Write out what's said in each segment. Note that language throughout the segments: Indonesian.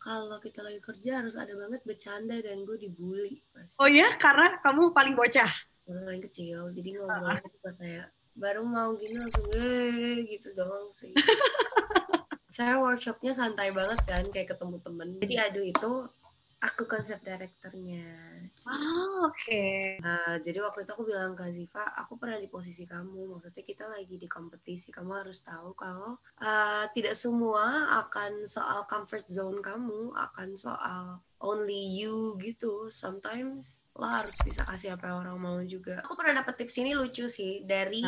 kalau kita lagi kerja harus ada banget bercanda dan gue dibully pasti. Oh ya, karena kamu paling bocah. Paling kecil, jadi ngobrolnya suka kayak baru mau gini langsung gitu doang sih. Saya workshopnya santai banget kan, kayak ketemu temen. Jadi aduh itu aku konsep direkturnya. Oke. Jadi waktu itu aku bilang ke Ziva, aku pernah di posisi kamu. Maksudnya kita lagi di kompetisi. Kamu harus tahu kalau tidak semua akan soal comfort zone kamu, akan soal only you gitu. Sometimes lo harus bisa kasih apa yang orang mau juga. Aku pernah dapet tips ini lucu sih dari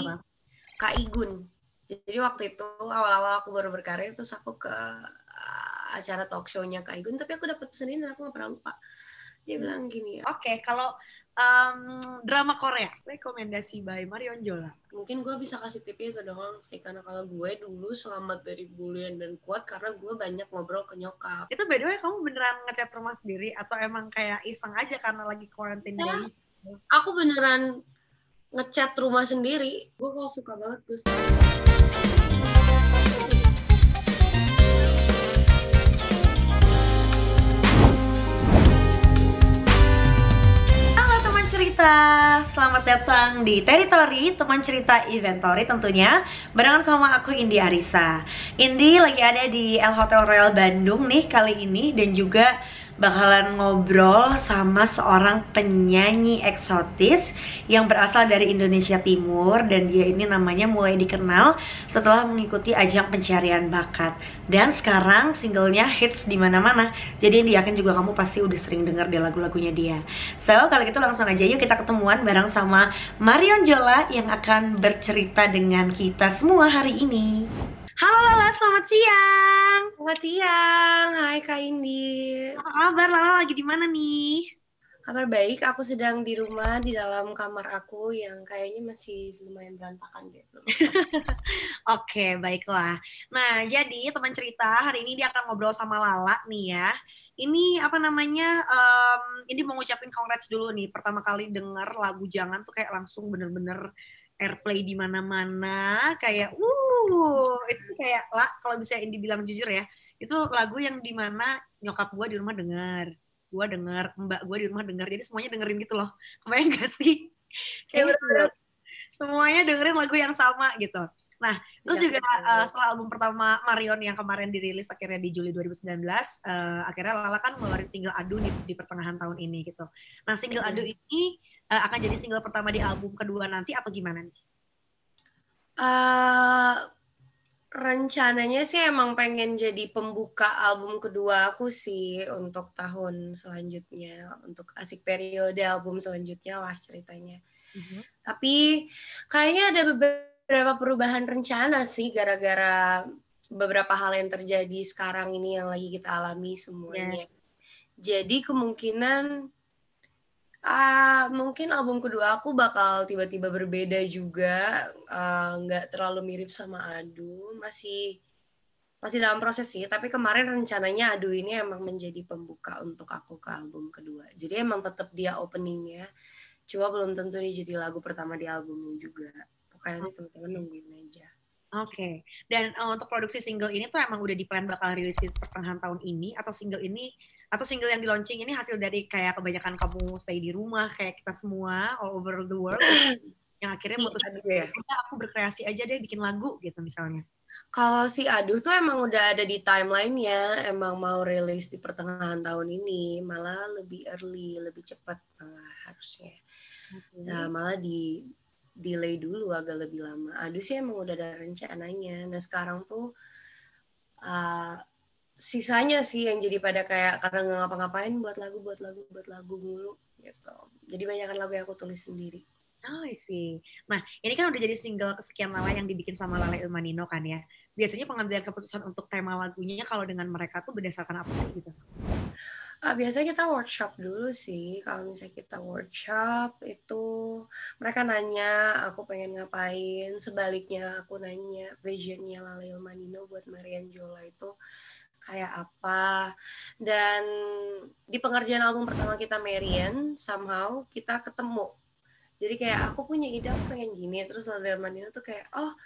Kak Igun. Jadi waktu itu awal-awal aku baru berkarir, terus aku ke acara talk show-nya Kak Igun, tapi aku dapet pesan ini, aku gak pernah lupa. Dia bilang gini ya. Oke, kalau drama Korea, rekomendasi by Marion Jola. Mungkin gue bisa kasih tipnya itu doang sih, karena kalau gue dulu selamat dari bulian dan kuat karena gue banyak ngobrol ke nyokap. Itu by the way kamu beneran ngecat rumah sendiri atau emang kayak iseng aja karena lagi quarantine days? Aku beneran ngecat rumah sendiri. Gue kalau suka banget gue selamat datang di Teritori, teman cerita Inventory tentunya. Barengan sama aku Indi Arisa. Indi lagi ada di El Hotel Royal Bandung nih kali ini, dan juga bakalan ngobrol sama seorang penyanyi eksotis yang berasal dari Indonesia Timur, dan dia ini namanya mulai dikenal setelah mengikuti ajang pencarian bakat. Dan sekarang singlenya hits di mana-mana. Jadi Indi yakin juga kamu pasti udah sering dengar deh lagu-lagunya dia. So, kalau gitu langsung aja yuk kita ketemuan bareng sama Marion Jola yang akan bercerita dengan kita semua hari ini. Halo Lala, selamat siang. Selamat siang, hai Kak Indi. Apa kabar? Lala lagi di mana nih? Kabar baik, aku sedang di rumah di dalam kamar aku yang kayaknya masih lumayan berantakan deh. Oke, baiklah. Nah, jadi teman cerita hari ini dia akan ngobrol sama Lala nih ya. Ini apa namanya, ini mau ngucapin congrats dulu nih. Pertama kali denger lagu Jangan tuh kayak langsung bener-bener airplay di mana-mana. Kayak, itu kayak, lah kalau bisa Indi bilang jujur ya, itu lagu yang dimana nyokap gue di rumah denger, gue denger, mbak gue di rumah denger, jadi semuanya dengerin gitu loh. Kebayang gak sih? Kayak bener-bener semuanya dengerin lagu yang sama gitu. Nah, terus juga setelah album pertama Marion yang kemarin dirilis akhirnya di Juli 2019, akhirnya Lala kan ngeluarin single Adu di pertengahan tahun ini gitu. Nah, single Adu ini akan jadi single pertama di album kedua nanti atau gimana nih? Rencananya sih emang pengen jadi pembuka album kedua aku sih untuk tahun selanjutnya, untuk Asik Periode album selanjutnya lah ceritanya. Tapi kayaknya ada beberapa perubahan rencana sih gara-gara beberapa hal yang terjadi sekarang ini yang lagi kita alami semuanya. Jadi kemungkinan mungkin album kedua aku bakal tiba-tiba berbeda juga, nggak terlalu mirip sama Adu, masih dalam proses sih, tapi kemarin rencananya Adu ini emang menjadi pembuka untuk aku ke album kedua. Jadi emang tetap dia openingnya, cuma belum tentu dia jadi lagu pertama di albumnya juga. Pokoknya nanti teman-teman nungguin aja. Oke. Dan untuk produksi single ini tuh emang udah di plan bakal rilis di pertengahan tahun ini, atau single yang di launching ini hasil dari kayak kebanyakan kamu stay di rumah kayak kita semua all over the world yang akhirnya mutusin aku berkreasi aja deh bikin lagu gitu misalnya. Kalau si Aduh tuh emang udah ada di timeline-nya, emang mau rilis di pertengahan tahun ini, malah lebih early, lebih cepat malah harusnya. Nah, malah di delay dulu agak lebih lama. Aduh sih emang udah ada rencananya. Nah sekarang tuh sisanya sih yang jadi pada kayak karena nggak ngapa-ngapain buat lagu mulu gitu. Jadi banyakan lagu yang aku tulis sendiri. Oh, I see. Nah, ini kan udah jadi single kesekian Lala yang dibikin sama Lala Ilmanino kan ya. Biasanya pengambilan keputusan untuk tema lagunya kalau dengan mereka tuh berdasarkan apa sih gitu? Biasanya kita workshop dulu sih. Kalau misalnya kita workshop itu mereka nanya aku pengen ngapain, sebaliknya aku nanya visionnya Lala Ilmanino buat Marion Jola itu kayak apa. Dan di pengerjaan album pertama kita Marion, somehow kita ketemu. Jadi kayak aku punya ide, aku pengen gini. Terus Lala Ilmanino tuh kayak, oh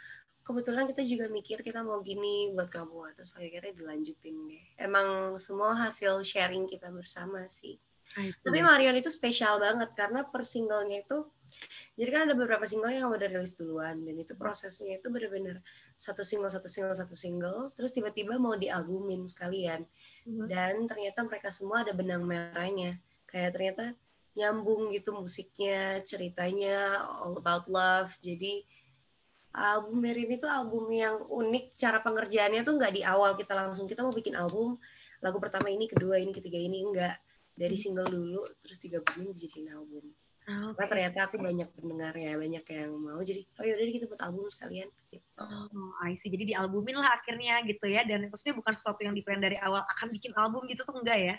kebetulan kita juga mikir kita mau gini buat kamu, terus akhirnya dilanjutin deh. Emang semua hasil sharing kita bersama sih. Tapi Marion itu spesial banget karena per singlenya itu, jadi kan ada beberapa single yang udah rilis duluan, dan itu prosesnya itu benar-benar satu single, terus tiba-tiba mau dialbumin sekalian. Dan ternyata mereka semua ada benang merahnya, kayak ternyata nyambung gitu musiknya, ceritanya all about love. Jadi album Merin itu album yang unik, cara pengerjaannya tuh nggak di awal kita langsung kita mau bikin album, lagu pertama ini, kedua ini, ketiga ini, enggak. Dari single dulu, terus digabungin dijadiin album. Karena ternyata aku banyak pendengarnya, banyak yang mau, jadi oh yaudah kita buat album sekalian gitu. Oh, I see. Jadi dialbumin lah akhirnya gitu ya, dan maksudnya bukan sesuatu yang diplan dari awal akan bikin album gitu tuh enggak ya?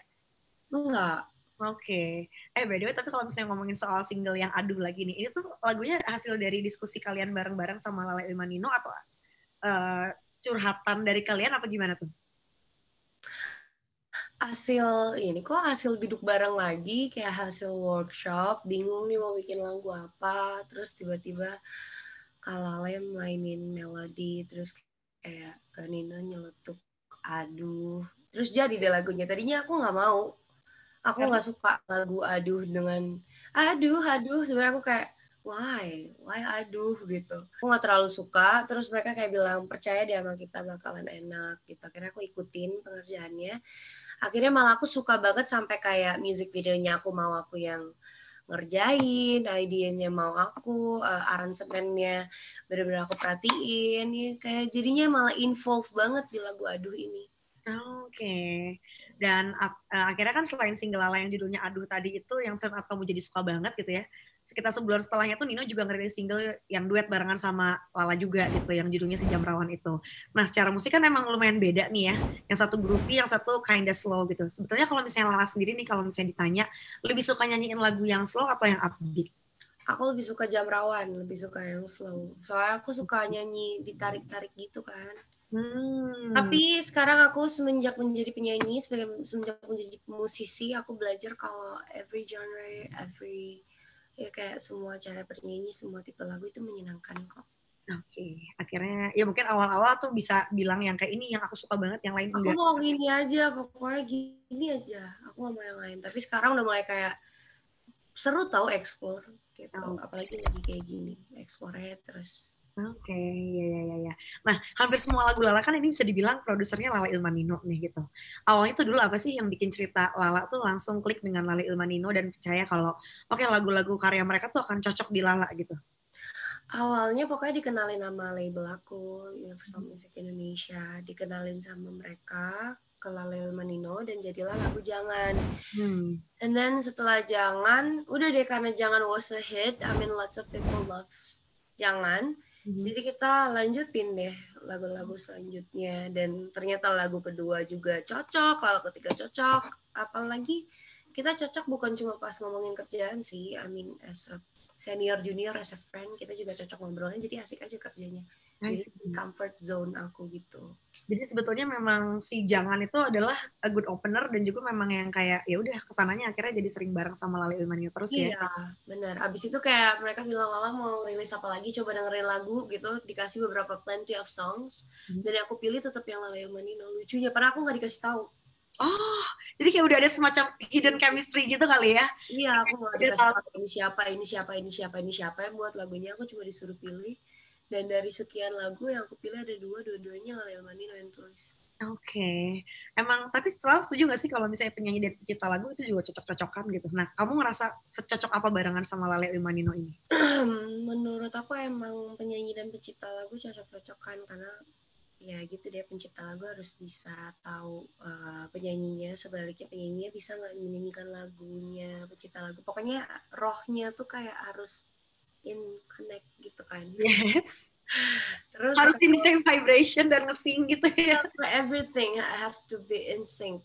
Enggak. Oke. By the way, tapi kalau misalnya ngomongin soal single yang Aduh lagi nih, ini tuh lagunya hasil dari diskusi kalian bareng-bareng sama Lala Ilmanino atau curhatan dari kalian apa gimana tuh? Hasil duduk bareng lagi, kayak hasil workshop, bingung nih mau bikin lagu apa, terus tiba-tiba Kak Lale mainin melodi, terus kayak Kak Nina nyeletuk Aduh, terus jadi deh lagunya. Tadinya aku nggak mau, aku nggak suka lagu Aduh dengan aduh sebenarnya aku kayak why aduh gitu, aku nggak terlalu suka. Terus mereka kayak bilang percaya deh sama kita bakalan enak gitu, akhirnya aku ikutin pengerjaannya. Akhirnya malah aku suka banget sampai kayak music videonya aku yang ngerjain, idenya mau aku, aransemennya bener-bener aku perhatiin, ya kayak jadinya malah involve banget di lagu Aduh ini. Oke. Dan akhirnya kan selain single Lala yang judulnya Aduh tadi itu yang turn out kamu jadi suka banget gitu ya. Sekitar sebulan setelahnya tuh Nino juga ngerilis single yang duet barengan sama Lala juga gitu yang judulnya Si Jam Rawan itu. Nah, secara musik kan emang lumayan beda nih ya. Yang satu groovy, yang satu kinda slow gitu. Sebetulnya kalau misalnya Lala sendiri nih kalau misalnya ditanya lebih suka nyanyiin lagu yang slow atau yang upbeat? Aku lebih suka Jam Rawan, lebih suka yang slow. Soalnya aku suka nyanyi ditarik-tarik gitu kan. Tapi sekarang aku semenjak menjadi penyanyi, semenjak menjadi musisi, aku belajar kalau every genre, ya kayak semua cara bernyanyi, semua tipe lagu itu menyenangkan kok. Oke, akhirnya ya mungkin awal-awal tuh bisa bilang yang kayak ini yang aku suka banget, yang lain aku enggak. mau gini aja, pokoknya gini aja. Aku gak mau yang lain. Tapi sekarang udah mulai kayak seru tau explore gitu. Apalagi lagi kayak gini, explore terus. Oke, ya. Nah, hampir semua lagu Lala kan ini bisa dibilang produsernya Lala Ilmanino nih gitu. Awalnya tuh dulu apa sih yang bikin cerita Lala tuh langsung klik dengan Lala Ilmanino dan percaya kalau oke, lagu-lagu karya mereka tuh akan cocok di Lala gitu? Awalnya pokoknya dikenalin nama label aku, Universal Music Indonesia, dikenalin sama mereka ke Lala Ilmanino dan jadilah lagu Jangan. And then setelah Jangan, udah deh karena Jangan was a hit, I mean lots of people love Jangan. Jadi kita lanjutin deh lagu-lagu selanjutnya, dan ternyata lagu kedua juga cocok, lagu ketiga cocok. Apalagi kita cocok bukan cuma pas ngomongin kerjaan sih, I mean as a senior junior, as a friend, kita juga cocok ngobrolnya, jadi asik aja kerjanya. Jadi comfort zone aku gitu. Jadi sebetulnya memang si Jangan itu adalah a good opener dan juga memang yang kayak ya udah kesananya akhirnya jadi sering bareng sama Lala Ilmanino terus ya. Iya, benar. Abis itu kayak mereka bilang Lala mau rilis apa lagi, coba dengerin lagu gitu, dikasih beberapa plenty of songs, dan aku pilih tetap yang Lala Ilmanino. Lucunya, padahal aku nggak dikasih tahu. Oh, jadi kayak udah ada semacam hidden chemistry gitu kali ya? Iya, aku nggak dikasih tahu ini siapa yang buat lagunya, aku cuma disuruh pilih. Dan dari sekian lagu yang aku pilih ada dua-duanya Lala Ilmanino yang tulis. Oke. Emang, tapi selalu setuju gak sih kalau misalnya penyanyi dan pencipta lagu itu juga cocok-cocokan gitu? Nah, kamu ngerasa secocok apa barengan sama Lala Ilmanino ini? Menurut aku emang penyanyi dan pencipta lagu cocok-cocokan, karena ya gitu deh, pencipta lagu harus bisa tahu penyanyinya, sebaliknya penyanyinya bisa nggak menyanyikan lagunya pencipta lagu. Pokoknya rohnya tuh kayak harus in connect gitu kan. Yes. Terus harus in the same vibration dan nge-sing gitu ya. Everything have to be in sync.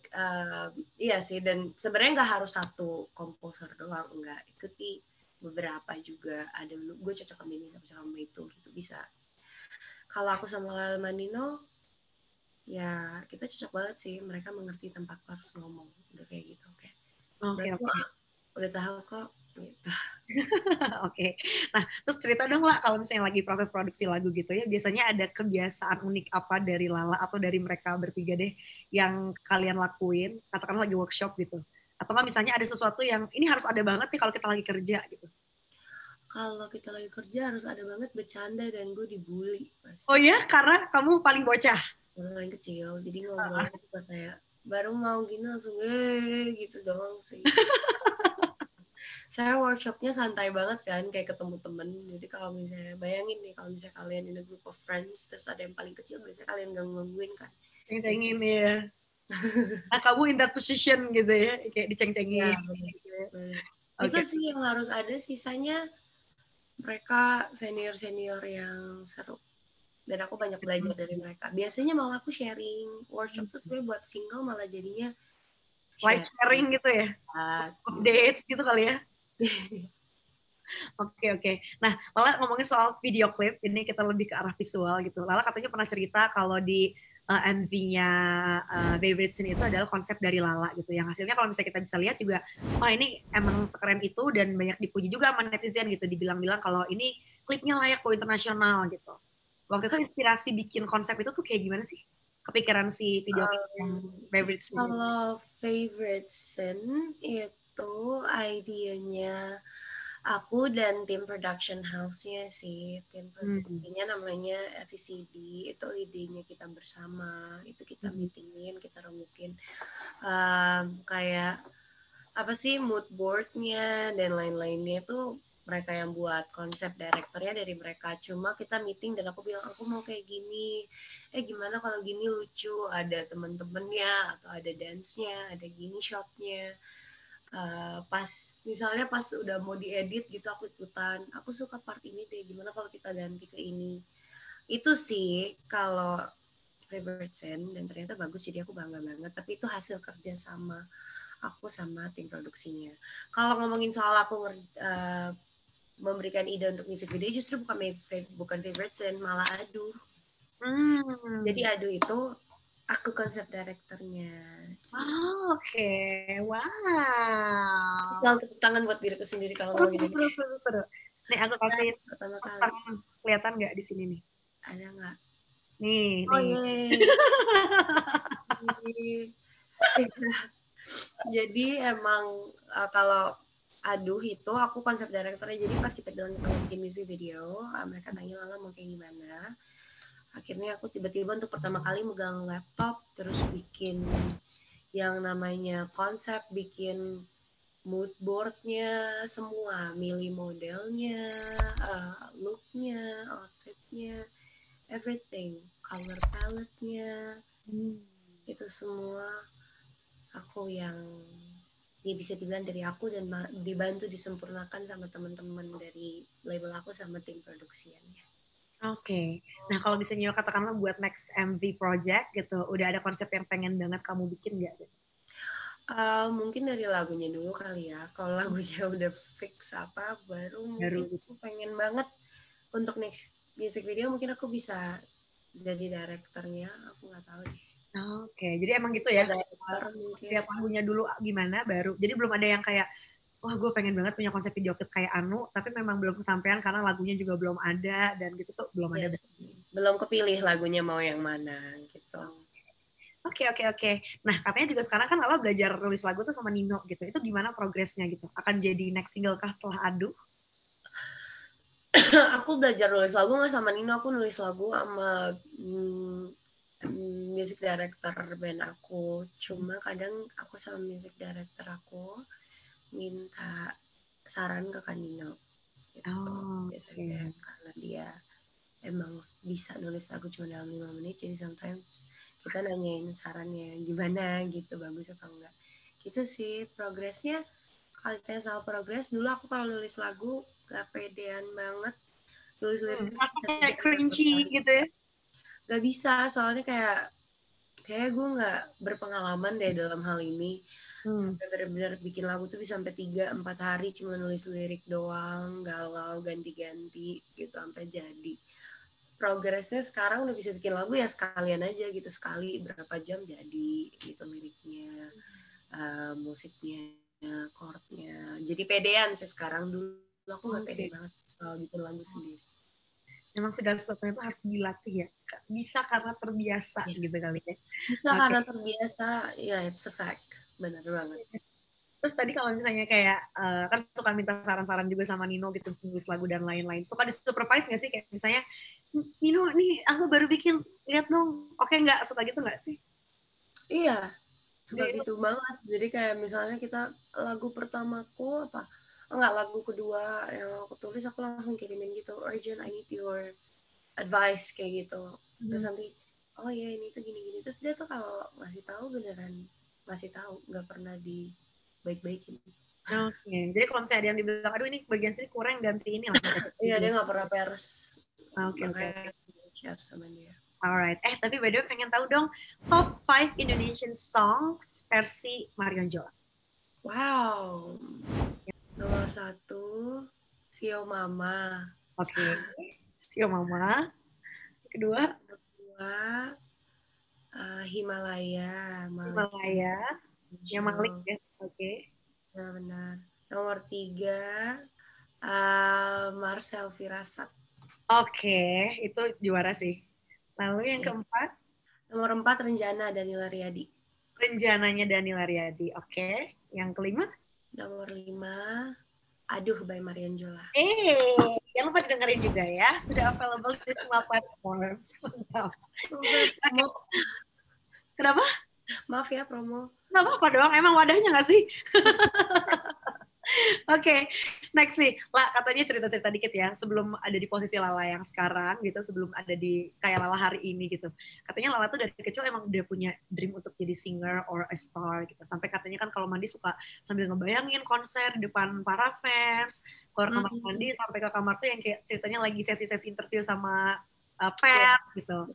Iya sih, dan sebenarnya nggak harus satu komposer doang, enggak. Ikuti beberapa juga. Ada gue cocok sama ini, sama itu gitu, bisa. Kalau aku sama Lala Manino, ya kita cocok banget sih. Mereka mengerti tempat harus ngomong, udah kayak gitu. Oke. Udah tahu kok gitu. Oke. Nah, terus cerita dong lah kalau misalnya lagi proses produksi lagu gitu ya, biasanya ada kebiasaan unik apa dari Lala atau dari mereka bertiga deh yang kalian lakuin, katakanlah lagi workshop gitu. Atau nggak misalnya ada sesuatu yang ini harus ada banget nih kalau kita lagi kerja gitu. Kalau kita lagi kerja harus ada banget bercanda dan gue dibully pasti. Oh ya, karena kamu paling bocah. Karena paling kecil, jadi ngobrolnya suka kayak baru mau gini langsung gitu doang sih. Saya workshopnya santai banget kan, kayak ketemu temen. Jadi kalau misalnya, bayangin nih kalau misalnya kalian in a group of friends, terus ada yang paling kecil, biasanya kalian gangguin kan. Ceng-cengin ya. Nah, kamu in that position gitu ya, kayak diceng-cengin. Ya, bener. Itu Oke. sih yang harus ada, sisanya mereka senior-senior yang seru. Dan aku banyak belajar dari mereka. Biasanya malah aku sharing. Workshop tuh sebenarnya buat single malah jadinya Live sharing gitu ya, update gitu kali ya. Oke. Nah, Lala ngomongin soal video klip, ini kita lebih ke arah visual gitu. Lala katanya pernah cerita kalau di MV-nya Favorite Scene itu adalah konsep dari Lala gitu. Yang hasilnya kalau misalnya kita bisa lihat juga, wah ini emang sekeren itu dan banyak dipuji juga sama netizen gitu. Dibilang-bilang kalau ini klipnya layak go internasional gitu. Waktu itu inspirasi bikin konsep itu tuh kayak gimana sih? Kepikiran si video klip yang Favorite Scene? Kalau Favorite Scene itu idenya aku dan tim production house-nya sih. Tim produksinya namanya FCD. Itu idenya kita bersama. Itu kita meetingin, kita remukin. Kayak apa sih mood board-nya dan lain-lainnya itu mereka yang buat, konsep direkturnya dari mereka. Cuma kita meeting dan aku bilang aku mau kayak gini. Gimana kalau gini lucu, ada temen-temennya atau ada dance-nya, ada gini shot-nya. Misalnya pas udah mau diedit gitu aku ikutan. Aku suka part ini deh, gimana kalau kita ganti ke ini. Itu sih kalau Favorite Scene dan ternyata bagus jadi aku bangga banget. Tapi itu hasil kerja sama aku sama tim produksinya. Kalau ngomongin soal aku memberikan ide untuk music video justru bukan Favorite Scene, malah Aduh. Jadi Aduh itu aku konsep direkturnya. Oke. Wow. Selalu tepuk tangan buat diriku sendiri kalau ngomongin ini. Seru. Nih aku kasih Pertama kali. tangan, kelihatan nggak di sini nih? Ada nggak? Nih. Jadi emang kalau Aduh itu aku konsep direkturnya. Jadi pas kita bilang kita mau bikin music video, mereka tanya Lala mau kayak gimana. Akhirnya aku tiba-tiba untuk pertama kali megang laptop, terus bikin yang namanya konsep, bikin mood boardnya semua, milih modelnya, looknya, outfitnya, everything, color palette-nya, itu semua aku yang ya bisa dibilang dari aku dan dibantu disempurnakan sama teman-teman dari label aku sama tim produksiannya. Oke. Nah kalau misalnya katakanlah buat next MV project gitu, udah ada konsep yang pengen banget kamu bikin nggak? Gitu? Mungkin dari lagunya dulu kali ya. Kalau lagunya udah fix apa, baru mungkin aku pengen banget untuk next music video mungkin aku bisa jadi direkturnya. Aku nggak tahu deh. Oke, jadi emang gitu ya. Lihat lagunya dulu gimana baru. Jadi belum ada yang kayak wah gue pengen banget punya konsep video klip kayak Anu, tapi memang belum kesampaian karena lagunya juga belum ada dan gitu tuh belum ada. Belum kepilih lagunya mau yang mana gitu. Oke. Nah katanya juga sekarang kan Lala belajar nulis lagu tuh sama Nino gitu. Itu gimana progresnya gitu? Akan jadi next single kah setelah Aduh? Aku belajar nulis lagu nggak sama Nino, aku nulis lagu sama music director band aku. Cuma kadang aku sama music director aku minta saran ke Nino gitu. Biasanya karena dia emang bisa nulis lagu cuma dalam 5 menit, jadi sometimes kita nanyain sarannya gimana gitu, bagus apa enggak. Gitu sih progresnya. Kalau ditanya soal progres, dulu aku kalau nulis lagu gak pedean banget. Nulis lirik kayak cringy gitu ya? Gak bisa, soalnya kayak gue gak berpengalaman deh dalam hal ini. Sampai benar-benar bikin lagu tuh bisa sampai 3-4 hari cuma nulis lirik doang, galau, ganti-ganti gitu sampai jadi. Progresnya sekarang udah bisa bikin lagu ya sekalian aja gitu, sekali berapa jam jadi gitu liriknya, musiknya, chordnya. Jadi pedean sih sekarang. Dulu aku nggak pede Oke. banget soal bikin lagu sendiri. Memang segala sesuatunya itu harus dilatih ya. Bisa karena terbiasa Ya. gitu kali ya. Bisa Oke. karena terbiasa, ya it's a fact. Benar banget. Terus tadi kalau misalnya kayak kan suka minta saran-saran juga sama Nino gitu nulis lagu dan lain-lain. Suka di-supervise nggak sih kayak misalnya Nino nih aku baru bikin lihat dong. Oke nggak suka gitu nggak sih? Iya, suka Jadi, gitu banget. Jadi kayak misalnya kita lagu pertamaku apa? Enggak, lagu kedua yang aku tulis aku langsung kirimin gitu. Urgent, I need your advice kayak gitu. Terus nanti oh ya ini tuh gini-gini. Terus dia tuh kalau ngasih tahu beneran ngasih tahu, nggak pernah di baik-baikin. Oke. Jadi kalau misalnya ada yang dibilang, aduh ini bagian sini kurang ganti ini langsung kasih Iya, juga. dia nggak pernah peres. Oke. Makanya share sama dia. Alright. Tapi by the way pengen tahu dong top 5 Indonesian songs versi Marion Jola. Wow. Nomor 1, Sio Mama. Oke. Sio Mama. Kedua, Kedua, Himalaya. Malik Himalaya. Yang Malik Angel. ya. Oke. Ya benar. Nomor 3, Marcel Firasat. Oke, itu juara sih. Lalu yang Ya. keempat, Nomor 4, Renjana Danila Riyadi. rencananya Dani Lariadi. Oke. Yang kelima, Nomor 5, Aduh by Marion Jola. Jangan lupa didengerin juga ya. Sudah available di semua platform. Mantap. Kenapa? Maaf ya promo. Nggak apa-apa dong, emang wadahnya nggak sih? Oke, next nih. Lah, katanya cerita-cerita dikit ya, sebelum ada di posisi Lala yang sekarang gitu, sebelum ada di kayak Lala hari ini gitu. Katanya Lala tuh dari kecil emang udah punya dream untuk jadi singer or a star gitu. Sampai katanya kan kalau mandi suka sambil ngebayangin konser di depan para fans, keluar kamar mandi sampai ke kamar tuh yang kayak ceritanya lagi sesi-sesi interview sama pers gitu.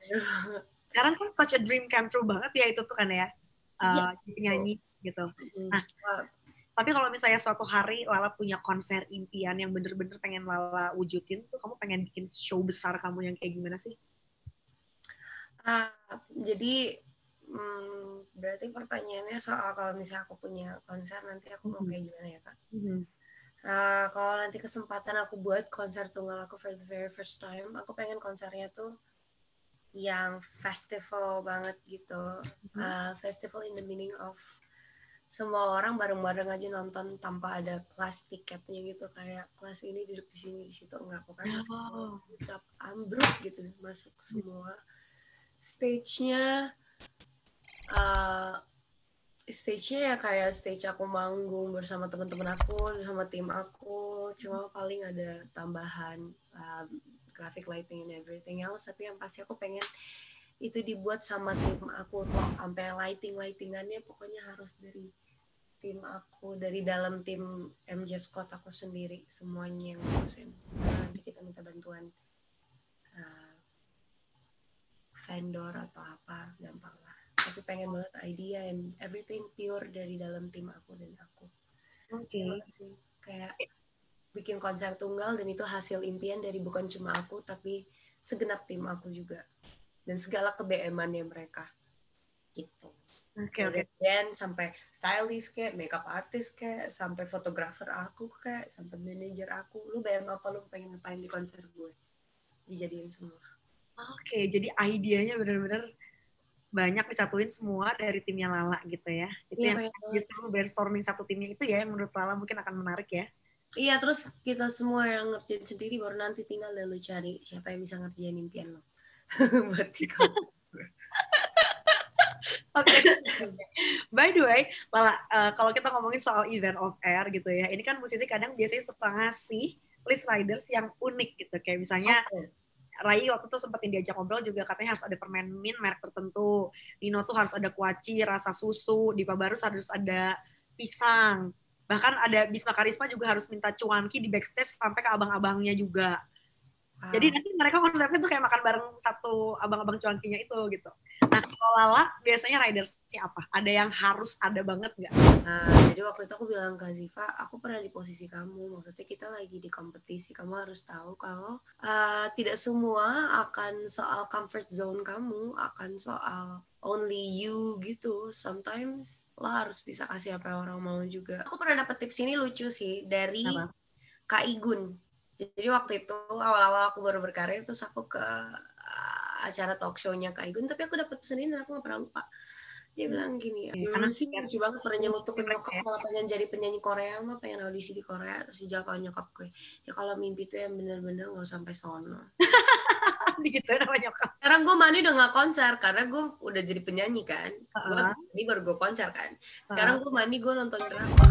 Sekarang kan such a dream come true banget ya itu tuh kan ya, nyanyi gitu. Nah, tapi kalau misalnya suatu hari Lala punya konser impian yang bener-bener pengen Lala wujudin tuh, kamu pengen bikin show besar kamu yang kayak gimana sih? Jadi berarti pertanyaannya soal kalau misalnya aku punya konser nanti aku mau kayak gimana ya Kak? Kalau nanti kesempatan aku buat konser tunggal aku for the very first time, aku pengen konsernya tuh yang festival banget gitu. Festival in the meaning of semua orang bareng-bareng aja nonton tanpa ada kelas tiketnya gitu, kayak kelas ini duduk di sini di situ, enggak, pokoknya masuk ucap ambruk gitu masuk semua. Stage-nya ya kayak stage aku manggung bersama teman-teman aku, bersama tim aku, cuma paling ada tambahan graphic lighting and everything else, tapi yang pasti aku pengen itu dibuat sama tim aku tuh, sampai lightingannya pokoknya harus dari tim aku, dari dalam tim MJ Scott aku sendiri semuanya yang ngurusin. Nanti kita minta bantuan vendor atau apa, gampang lah. Tapi pengen banget idea and everything pure dari dalam tim aku dan aku. Oke. Sih kayak bikin konser tunggal dan itu hasil impian dari bukan cuma aku tapi segenap tim aku juga dan segala ke-BM-annya mereka gitu. Dari band sampai stylist kayak, makeup artist kayak, sampai fotografer aku kayak, sampai manajer aku. Lu bayang apa lu pengen ngapain di konser gue? Dijadiin semua. Oke, jadi idenya benar-benar banyak disatuin semua dari timnya Lala gitu ya. Itu yang justru brainstorming satu timnya itu ya yang menurut Lala mungkin akan menarik ya. Iya, terus kita semua yang ngerjain sendiri baru nanti tinggal lu cari siapa yang bisa ngerjain impian lo. Buat di konser. Oke. By the way, Lala, kalau kita ngomongin soal event of air gitu ya, ini kan musisi kadang biasanya suka ngasih list riders yang unik gitu. Kayak misalnya Rai waktu itu sempetin diajak ngobrol juga katanya harus ada permen mint merek tertentu. Nino tuh harus ada kuaci rasa susu, Dipa Barus harus ada pisang. Bahkan ada Bisma Karisma juga harus minta cuanki di backstage sampai ke abang-abangnya juga. Jadi nanti mereka konsepnya tuh kayak makan bareng satu abang-abang cuankinya itu gitu. Nah kalau Lala biasanya ridersnya apa? Ada yang harus ada banget nggak? Jadi waktu itu aku bilang ke Ziva, aku pernah di posisi kamu. Maksudnya kita lagi di kompetisi. Kamu harus tahu kalau tidak semua akan soal comfort zone kamu, akan soal only you gitu. Sometimes lo harus bisa kasih apa yang orang mau juga. Aku pernah dapet tips ini lucu sih dari Kak Igun. Jadi waktu itu awal-awal aku baru berkarir, terus aku ke acara talk show-nya Kak Igun, tapi aku dapet pesan ini dan aku gak pernah lupa. Dia bilang gini, dulu sih lucu banget pernah nyelutuk ke nyokap malah pengen jadi penyanyi Korea, mah pengen audisi di Korea. Terus dijawab sama nyokap gue, ya kalau mimpi tuh yang bener-bener gak sampai sono. Digituin sama nyokap. Sekarang gue mandi udah gak konser karena gue udah jadi penyanyi kan. Gue ini baru gue konser kan. Sekarang gue mandi, gue nonton drakor.